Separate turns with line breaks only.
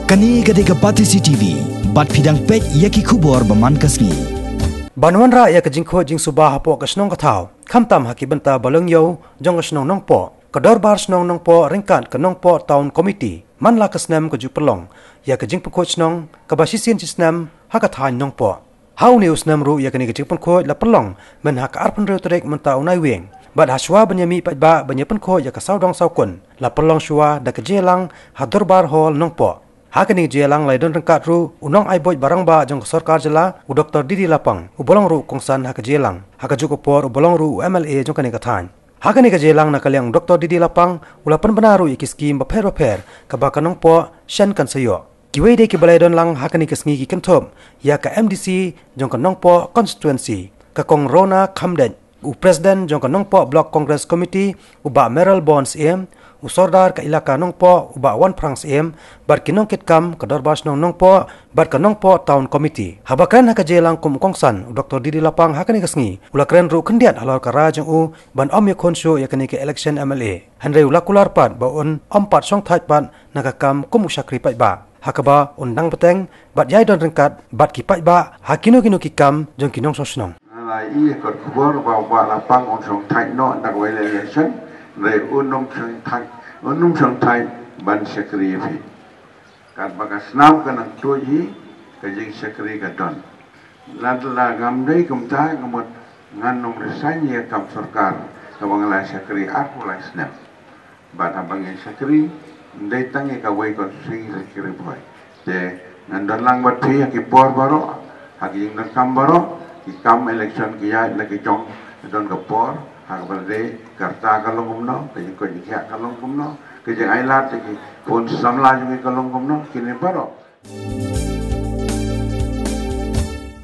Kani gadega Pati CCTV, bat pidang pek yaki kubor baman kasni.
Banwan ra ya kajingkho jing subah hapo kasnong kathau. Khamtam haki banta balong yo jong kasnong nong po. Kador bar snong nong po ringkat kanong po town committee. Man la kasnam kaju perlong. Ya kajing pekho snong kabasisin cisnam hakathan nong po. Hau ni usnam ru ya kani kajing pekho la perlong men hak arpan reu trek menta unai weng. Bad haswa banyami patba banyapan kho ya kasau dong saukun. La perlong shua da kajelang hador bar hall nong po. Hakani jelang laidon rengkat ru unong aiboj barang ba jong sarkar jela u Dr. Didi Lapang u bolong ru kongsan hak jelang hak juko por u bolong ru MLA jong kani kathan hakani ka jelang nakaliang Dr. Didi Lapang ulapan benaru iki skim baper ka kanong po shan kan sayo kiwe de ki balaidon lang hakani ka sngi ki kenthom ya ka MDC jong kanong po constituency ka kong Rona Khamden u president jong kanong po block congress committee u ba Meral Bonds usordar ka ilaka nong po uba wan prangs bar kinong kitkam kador bas nong po bar kanong po town committee habakan haka jelang kum kongsan Dr. Didi Lapang hakani kasngi ulakren ru kendiat halal karajang u ban om yakonsyo yakani ke election MLA hanre ulakular pat ba on ompat song thait pat nakakam kum usakri pat ba hakaba undang peteng bat yai don rengkat bat ki pat ba hakino kino kikam jong kinong sosnong
lai I kot kubor ba Lapang on song thait no dak wele election re unum song thai ban sekri fi kat bagas nam kana toji kajing sekri gadon ladla gamdai kumta ngamot nganom resanya kam sarkar kabang la sekri aku la snap bat abang sekri ndai tangi ka wei kon sing sekri boy je ngandan lang bat phi ki por baro hagi ngan kam baro ki kam election ki ya lagi jong don ka por hak berde karta kalong kumno kajing ko jikya kalong kumno kajing ailat ki pun samla jungi kalong kumno kini baro